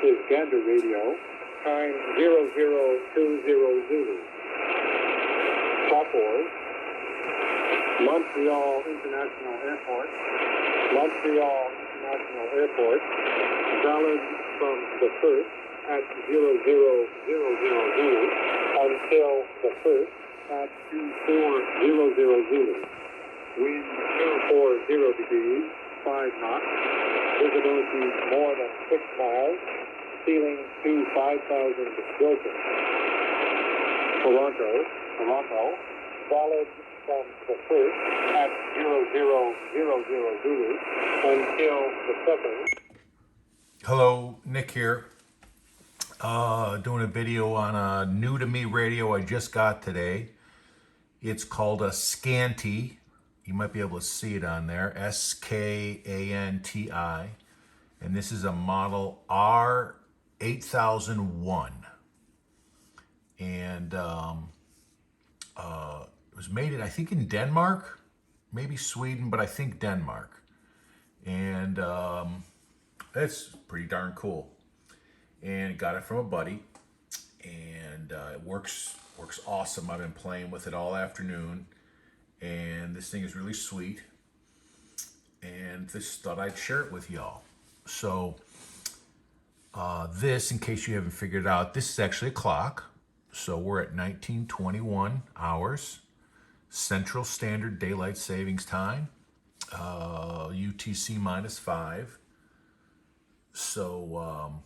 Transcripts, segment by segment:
is Gander Radio, time 0020 Zulu. Stopboard, Montreal International Airport, valid from the 1st at 0000 until the 1st at 2400 Zulu. Wind 240 degrees, 5 knots. Visibility more than 6 miles. Ceiling to 5,000 broken. Toronto, valid from the 1st at 0000 Zulu until the 2nd. Hello, Nick here. Doing a video on a new to me radio I just got today. It's called a Skanti. You might be able to see it on there, Skanti. And this is a model R8001. And it was made in, I think, in Denmark, maybe Sweden, but I think Denmark. And that's pretty darn cool. And got it from a buddy, and it works awesome. I've been playing with it all afternoon, and this thing is really sweet. And just thought I'd share it with y'all. So this, in case you haven't figured it out, this is actually a clock. So we're at 1921 hours, Central Standard Daylight Savings Time, UTC -5. So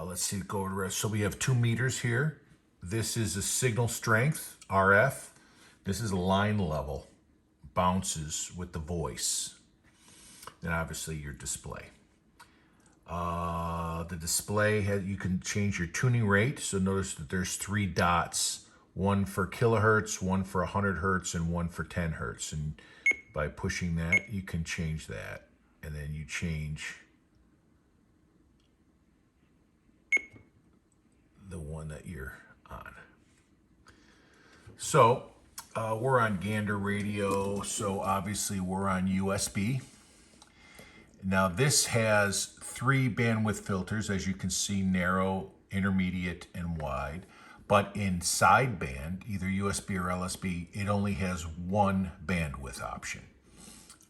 let's see, go over the rest. So we have 2 meters here. This is a signal strength, RF. This is line level, bounces with the voice. Then obviously your display. The display, you can change your tuning rate. So notice that there's 3 dots, one for kilohertz, one for 100 hertz, and one for 10 hertz. And by pushing that, you can change that. And then you change the one that you're on. So we're on Gander Radio, so obviously we're on USB. Now this has 3 bandwidth filters, as you can see, narrow, intermediate, and wide. But in sideband, either USB or LSB, it only has 1 bandwidth option.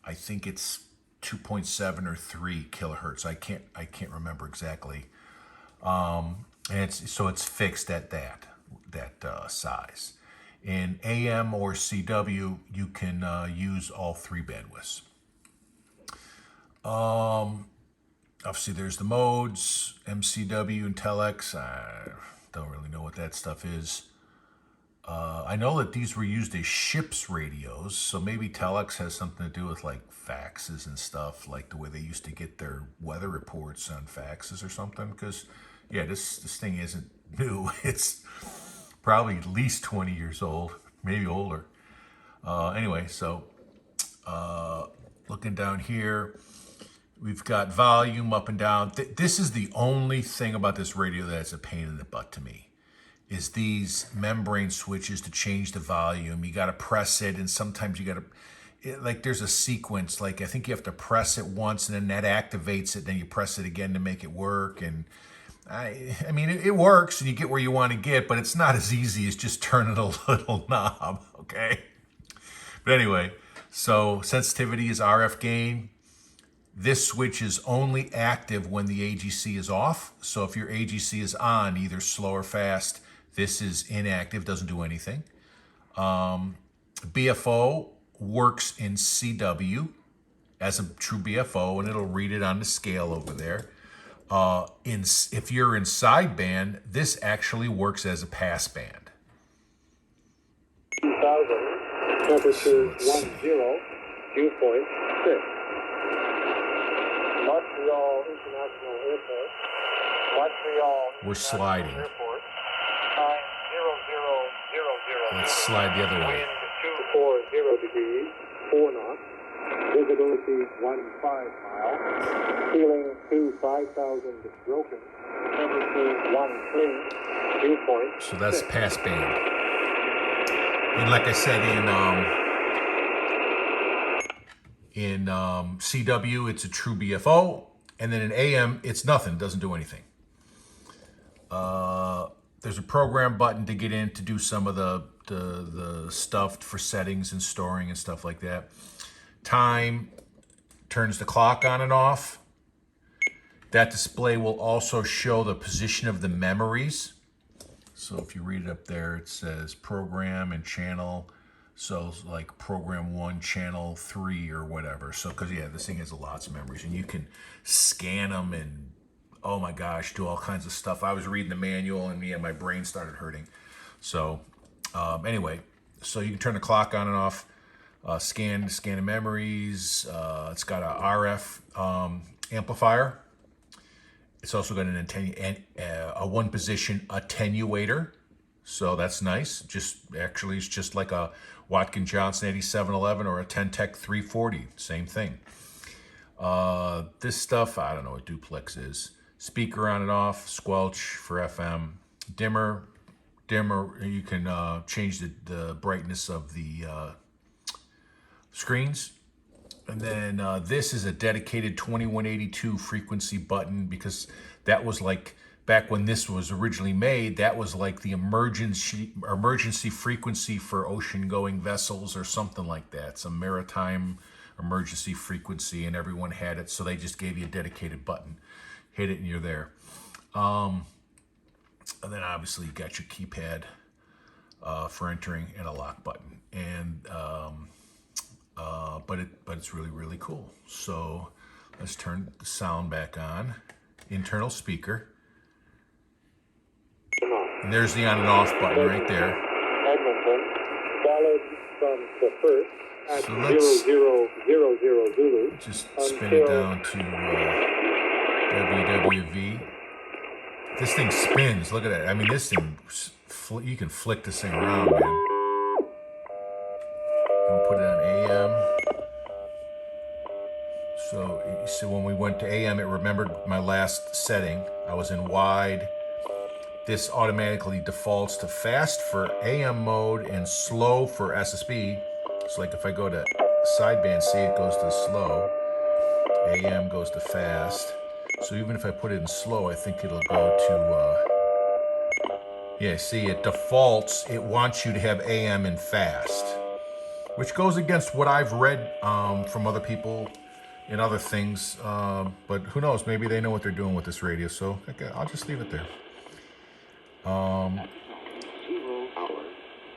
I think it's 2.7 or 3 kilohertz. I can't remember exactly. And it's fixed at that size. In AM or CW, you can use all 3 bandwidths. Obviously, there's the modes, MCW and telex. I don't really know what that stuff is. I know that these were used as ships radios, so maybe telex has something to do with like faxes and stuff, like the way they used to get their weather reports on faxes or something. Because yeah, this thing isn't new. It's probably at least 20 years old, maybe older. Anyway, so looking down here, we've got volume up and down. This is the only thing about this radio that's a pain in the butt to me, is these membrane switches to change the volume. You got to press it, and sometimes you got to, like there's a sequence, like I think you have to press it once and then that activates it, then you press it again to make it work. And I mean, it works and you get where you want to get, but it's not as easy as just turning a little knob, okay? But anyway, so sensitivity is RF gain. This switch is only active when the AGC is off. So if your AGC is on, either slow or fast, this is inactive, doesn't do anything. BFO works in CW as a true BFO, and it'll read it on the scale over there. If you're in sideband, this actually works as a passband. 2000, temperature 10, dew point 6. Montreal International Airport. We're sliding. Airport. Time 0000. Let's slide the other way. Wind 240 degrees, 4 knots. Visibility 15 miles. Ceiling to 5,000 broken. Temperature 13. Dew point. So that's passband. And like I said, in CW, it's a true BFO. And then in AM, it's nothing. It doesn't do anything. There's a program button to get in to do some of the stuff for settings and storing and stuff like that. Time turns the clock on and off. That display will also show the position of the memories. So if you read it up there, it says program and channel. So like program 1, channel 3 or whatever. So, because yeah, this thing has lots of memories and you can scan them and, oh my gosh, do all kinds of stuff. I was reading the manual and my brain started hurting. So anyway, so you can turn the clock on and off, scan the memories. It's got a RF amplifier. It's also got a one position attenuator. So that's nice. It's just like a Watkins Johnson 8711 or a Ten-Tec 340. Same thing. This stuff, I don't know what duplex is. Speaker on and off, squelch for FM, dimmer. You can change the brightness of the screens. And then this is a dedicated 2182 frequency button, because that was like, back when this was originally made, that was like the emergency frequency for ocean-going vessels or something like that. Some maritime emergency frequency, and everyone had it, so they just gave you a dedicated button. Hit it and you're there. And then obviously you got your keypad for entering and a lock button. And but it's really, really cool. So let's turn the sound back on. Internal speaker. And there's the on and off button right there. Edmonton, followed from the first at So let's 0000 Zulu. just spin it down to WWV. This thing spins. Look at that. I mean, this thing, you can flick this thing around, man. And put it on AM. So you see, when we went to AM, it remembered my last setting. I was in wide. This automatically defaults to fast for AM mode and slow for SSB. So like if I go to sideband, see, it goes to slow. AM goes to fast. So even if I put it in slow, I think it'll go to, yeah, see, it defaults. It wants you to have AM and fast, which goes against what I've read from other people and other things. But who knows? Maybe they know what they're doing with this radio. So okay, I'll just leave it there. 0 hours,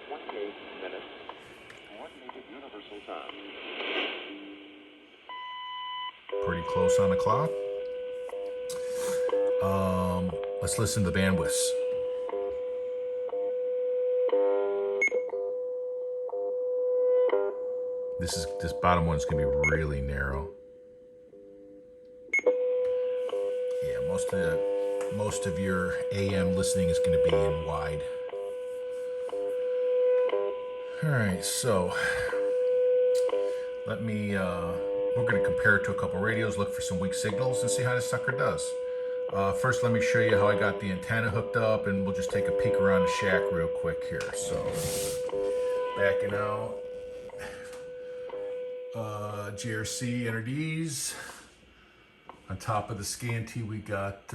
28 minutes, coordinated universal time. Pretty close on the clock. Let's listen to the bandwidths. This bottom one's gonna be really narrow. Yeah, most of your AM listening is gonna be in wide. All right, so let me. We're gonna compare it to a couple radios, look for some weak signals, and see how this sucker does. First, let me show you how I got the antenna hooked up, and we'll just take a peek around the shack real quick here. So, backing out. GRC NRDs. On top of the Scanti, we got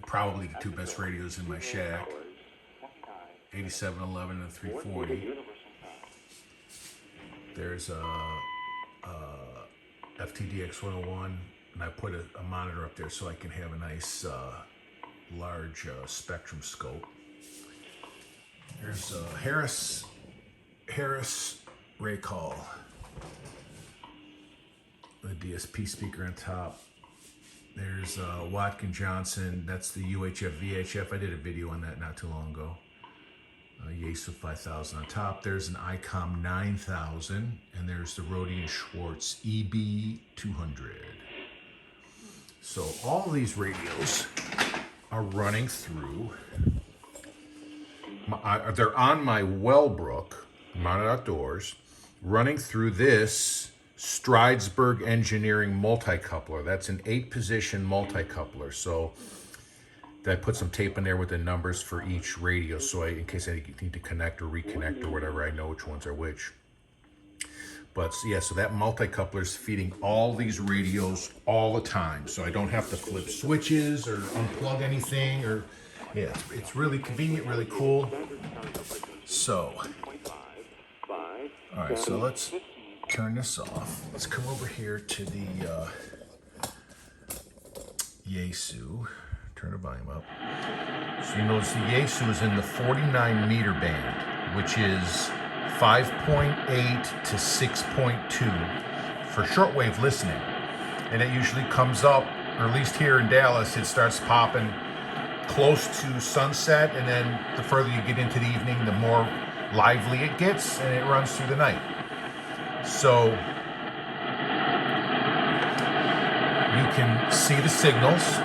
probably the two best radios in my shack. 8711 and 340. There's a FTDX101, and I put a monitor up there so I can have a nice large spectrum scope. There's a Harris Ray Call, the DSP speaker on top. There's Watkins Johnson, that's the UHF VHF. I did a video on that not too long ago. Yaesu 5000 on top. There's an ICOM 9000, and there's the Rodian Schwartz EB200. So all of these radios are running through. They're on my Wellbrook mounted outdoors, running through this Stridesburg Engineering multi-coupler. That's an 8-position multi-coupler. So I put some tape in there with the numbers for each radio, so in case I need to connect or reconnect or whatever, I know which ones are which. But yeah, so that multi-coupler is feeding all these radios all the time. So I don't have to flip switches or unplug anything, or yeah, it's really convenient, really cool. So, all right, so let's turn this off. Let's come over here to the Yaesu. Turn the volume up. So you notice the Yaesu is in the 49 meter band, which is 5.8 to 6.2 for shortwave listening. And it usually comes up, or at least here in Dallas, it starts popping close to sunset, and then the further you get into the evening, the more lively it gets, and it runs through the night. So you can see the signals.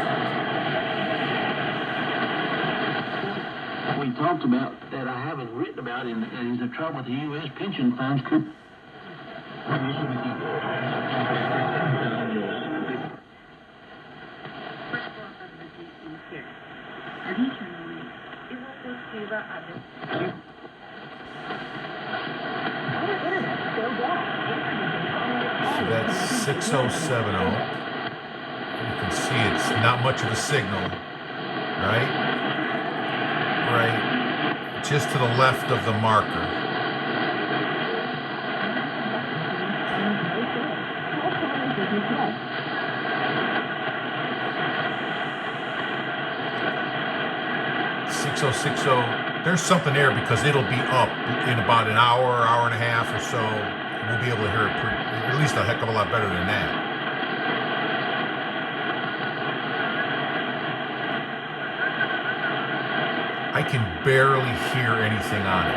We talked about that I haven't written about is the trouble with the U.S. pension funds. So that's 6070. You can see it's not much of a signal, right? Right, just to the left of the marker. There's something there because it'll be up in about an hour, hour and a half or so. We'll be able to hear it at least a heck of a lot better than that. I can barely hear anything on it.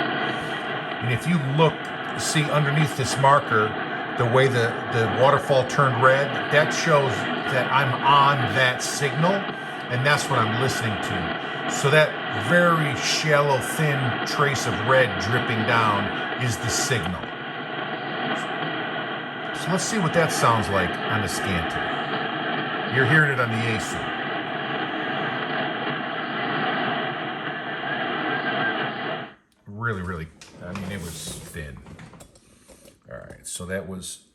And if you look, see underneath this marker, the way the waterfall turned red, that shows that I'm on that signal, and that's what I'm listening to. So that very shallow, thin trace of red dripping down is the signal. So let's see what that sounds like on the Scanti. You're hearing it on the Yaesu. Really, I mean, it was thin. All right, so that was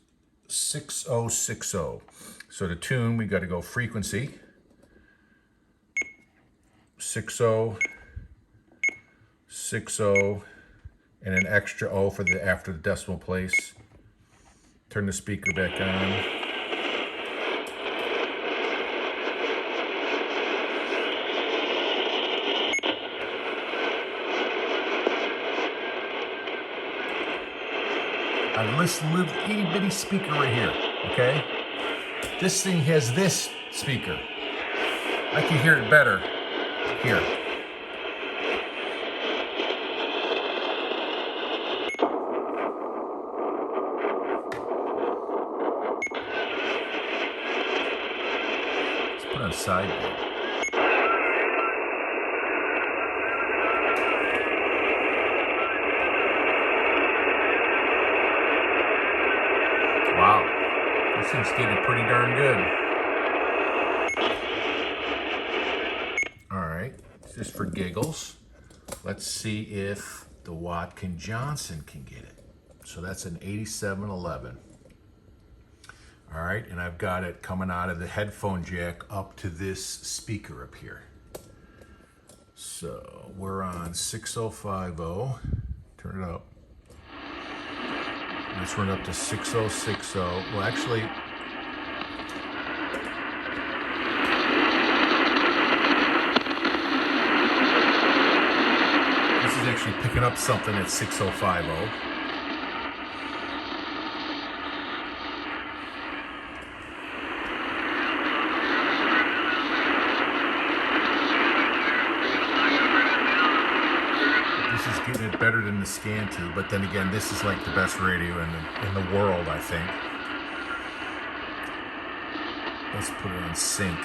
6060. So to tune, we got to go frequency. 6060, and an extra O for the after the decimal place. Turn the speaker back on. I've listened to a little itty bitty speaker right here, okay? This thing has this speaker. I can hear it better here. Let's put on sideband. Wow, this thing's getting pretty darn good. All right, just for giggles, let's see if the Watkin Johnson can get it. So that's an 8711. All right, and I've got it coming out of the headphone jack up to this speaker up here. So we're on 6050. Turn it up. Let's run up to 6060. Well, actually, this is actually picking up something at 6050. This is getting it better than the Scanti, but then again, this is like the best radio in the world, I think. Let's put it on sync.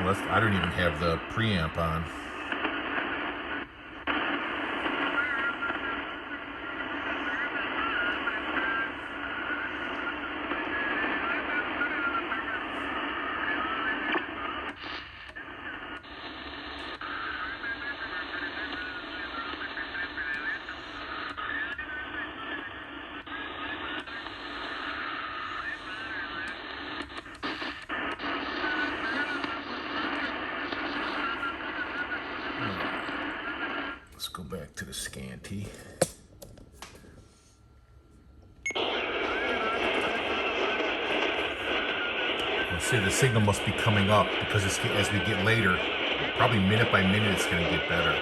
Well, I don't even have the preamp on. back to the Scanti. See, the signal must be coming up because it's, as we get later, probably minute by minute, it's going to get better.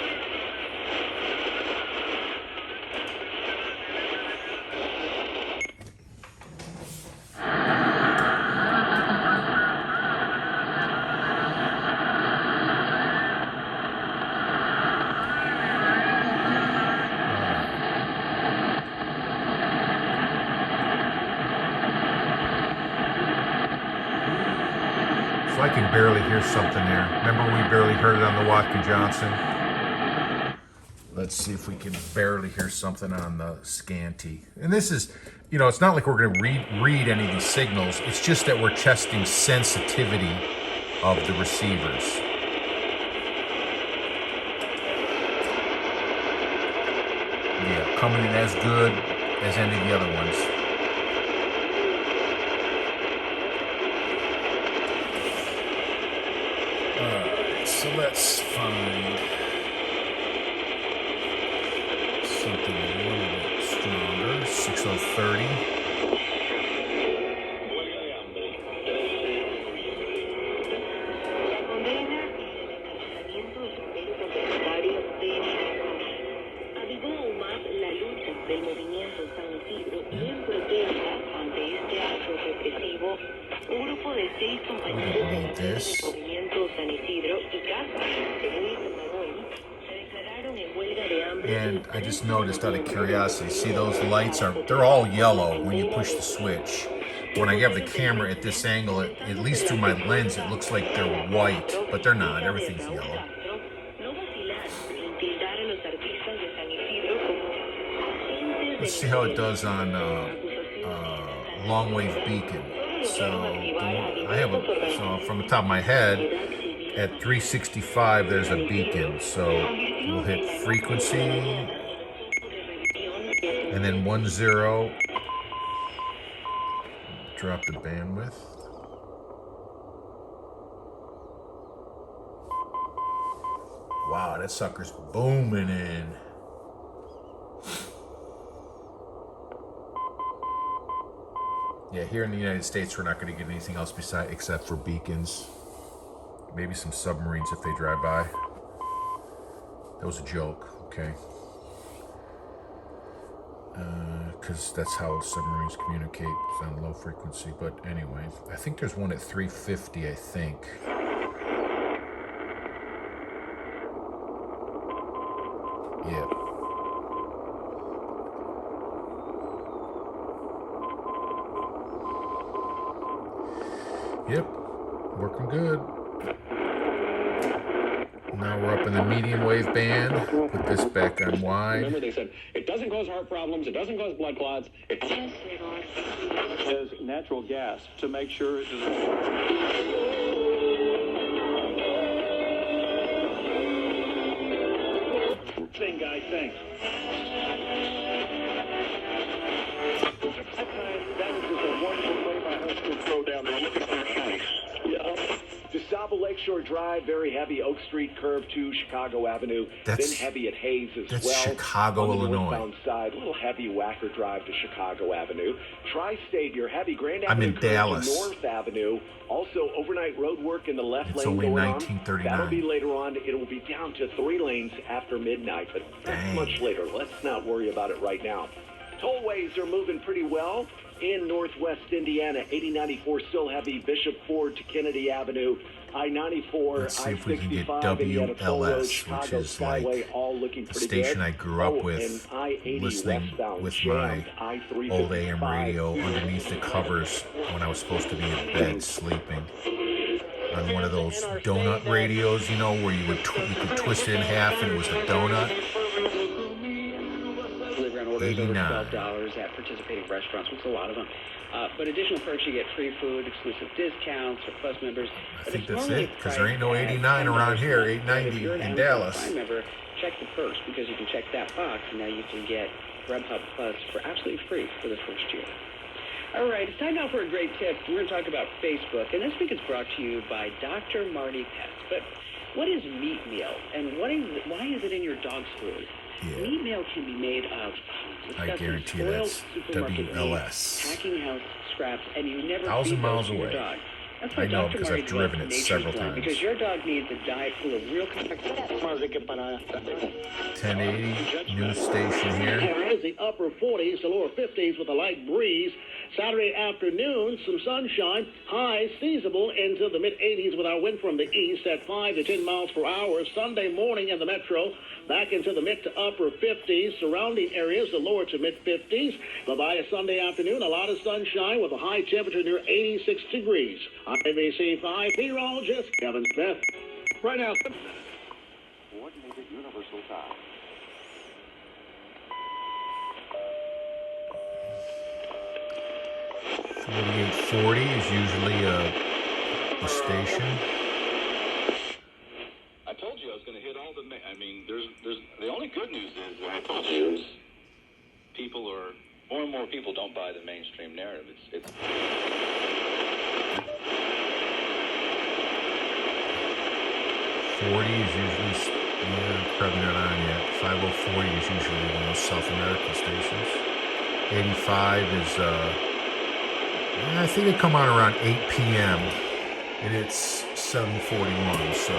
I can barely hear something there. Remember we barely heard it on the Watkin Johnson? Let's see if we can barely hear something on the Scanti. And this is, you know, it's not like we're going to read any of these signals. It's just that we're testing sensitivity of the receivers. Yeah, coming in as good as any of the other ones. So let's find something a little bit stronger. 6030. We don't need this. And I just noticed out of curiosity, see those lights they're all yellow when you push the switch. When I have the camera at this angle, at least through my lens, it looks like they're white, but they're not. Everything's yellow. Let's see how it does on long wave beacon. So I have so from the top of my head, at 365 there's a beacon. So we'll hit frequency and then 10. Drop the bandwidth. Wow, that sucker's booming in. Yeah, here in the United States, we're not going to get anything else except for beacons. Maybe some submarines if they drive by. That was a joke, okay? Because that's how submarines communicate, on low frequency. But anyway, I think there's one at 350, I think. Yeah. Yep, working good. Now we're up in the medium wave band. Put this back on wide. Remember, they said it doesn't cause heart problems, it doesn't cause blood clots. It has natural gas to make sure it doesn't. Thing, guys, thanks. That was just a wonderful play by us to throw down there. Look at that ice. Yeah. DeSable Lakeshore Drive, very heavy Oak Street curve to Chicago Avenue. Then heavy at Hayes as well. That's Chicago, on the Illinois. northbound side, a little heavy Wacker Drive to Chicago Avenue. Tri-State, your heavy Grand Avenue. I'm in Dallas. To North Avenue. Also, overnight road work in the left It's lane only going 1939. on. That'll be later on. It will be down to 3 lanes after midnight, but that's much later. Let's not worry about it right now. Tollways are moving pretty well in northwest Indiana. 8094 still heavy, Bishop Ford to Kennedy Avenue. I-94, Let's see if we can get I-65, Indiana Toll Road, WLS, which Chicago is Skyway, like all looking the pretty station good. I grew up with, and I-80 listening westbound, with jammed. my I-355. old AM radio underneath the covers when I was supposed to be in bed sleeping. On one of those donut radios, you know, where you could twist it in half and it was a donut. Delivery on orders over $89. $12 at participating restaurants, which is a lot of them. But additional perks, you get free food, exclusive discounts for Plus members. I think that's it, because there ain't no 89 around here, 890 in Dallas. Prime member, check the perks, because you can check that box, and now you can get Grubhub Plus for absolutely free for the first year. All right, it's time now for a great tip. We're going to talk about Facebook, and this week it's brought to you by Dr. Marty Pets. But what is meat meal, and why is it in your dog's food? Yeah. Meat meal can be made of I guarantee you that's WLS. packing house scraps, and you never 1,000 feed miles those to your away. dog. That's I why know Dr. because Marty I've driven developed it Nature's several Blend, times. because your dog needs a diet full of real 1080 news station here. The upper 40s to lower 50s with a light breeze. Saturday afternoon, some sunshine. Highs feasible into the mid-80s with our wind from the east at 5 to 10 miles per hour. Sunday morning in the metro, back into the mid to upper 50s. Surrounding areas, the lower to mid-50s. But by a Sunday afternoon, a lot of sunshine with a high temperature near 86 degrees. IBC 5 meteorologist Kevin Smith. Right now. Coordinated universal time. .40 is usually a station. I told you I was going to hit all the. I mean, there's the only good news is I told you is people are more and more people don't buy the mainstream narrative. It's 40 is usually, probably not on yet. 5040 is usually one of those South American stations. 85 is, I think they come on around 8 p.m. and it's 7:41. So,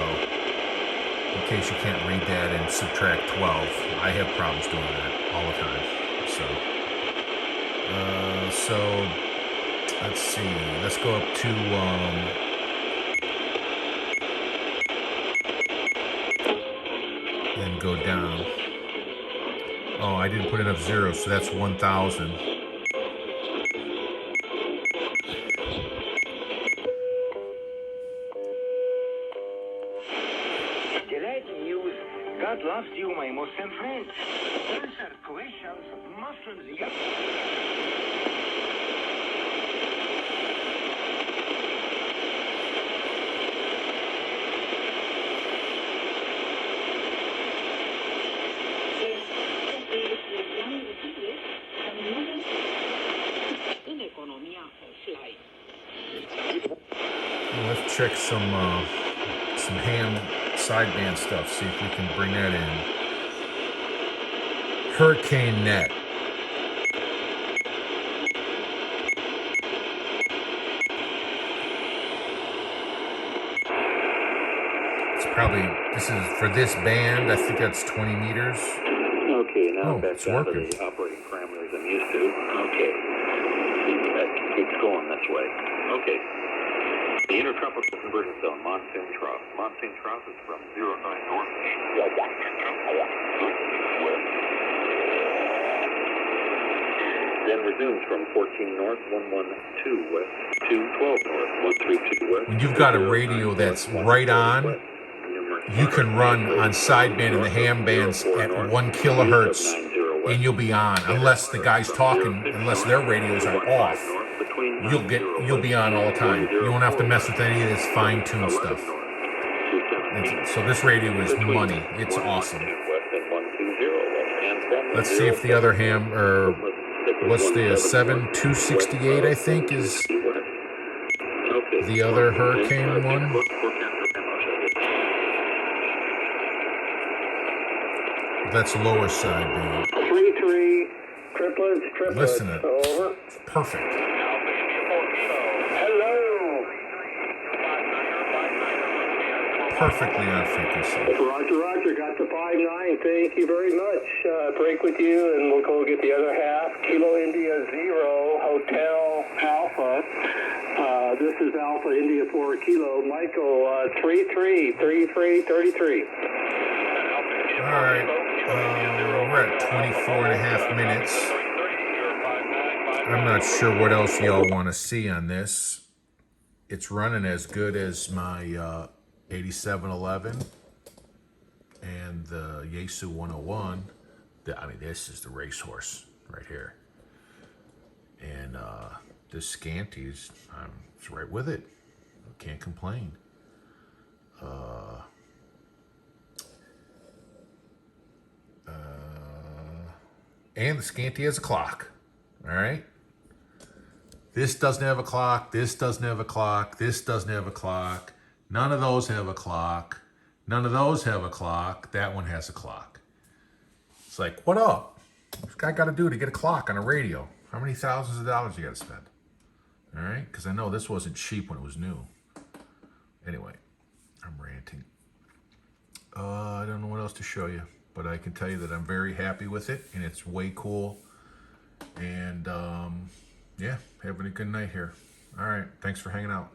in case you can't read that and subtract 12, I have problems doing that all the time. So let's see. Let's go up to. Then go down. Oh, I didn't put enough zeros, so that's 1,000. Delayed news. God loves you, my Muslim friend. Answer questions, Muslims. Let's check some ham sideband stuff, see if we can bring that in. Hurricane Net. It's probably, this is for this band, I think that's 20 meters. Okay, now back it's down to working. the operating parameters I'm used to. Okay. That keeps going this way. Okay. The intertropical convergence zone, monsoon trough. Monsoon trough is from 09 north. Then resumes from 14 north, 112 west, 212 north, 132 west. When you've got a radio that's right on, you can run on sideband and the ham bands at 1 kilohertz and you'll be on, unless the guy's talking, unless their radios are off. You'll be on all the time. You won't have to mess with any of this fine-tuned stuff. So this radio is money. It's awesome. Let's see if the other ham, or what's the 7268, I think, is the other hurricane one. That's lower sideband. 3-3, triplets. Listen to it. Over. Perfect. Hello. Perfectly on frequency. Roger. Got the 5-9. Thank you very much. Break with you, and we'll go get the other half. Kilo India 0, Hotel Alpha. This is Alpha India 4 Kilo. Michael 33. All right. We're at 24 and a half minutes. I'm not sure what else y'all want to see on this. It's running as good as my 8711 and the Yaesu 101. I mean, this is the racehorse right here. And this Scanti is right with it. Can't complain. And the Scanti has a clock. All right. This doesn't have a clock. This doesn't have a clock. This doesn't have a clock. None of those have a clock. None of those have a clock. That one has a clock. It's like, what up? What's guy got to do to get a clock on a radio? How many thousands of dollars you got to spend? All right, because I know this wasn't cheap when it was new. Anyway, I'm ranting. I don't know what else to show you, but I can tell you that I'm very happy with it, and it's way cool. And yeah, having a good night here. All right, thanks for hanging out.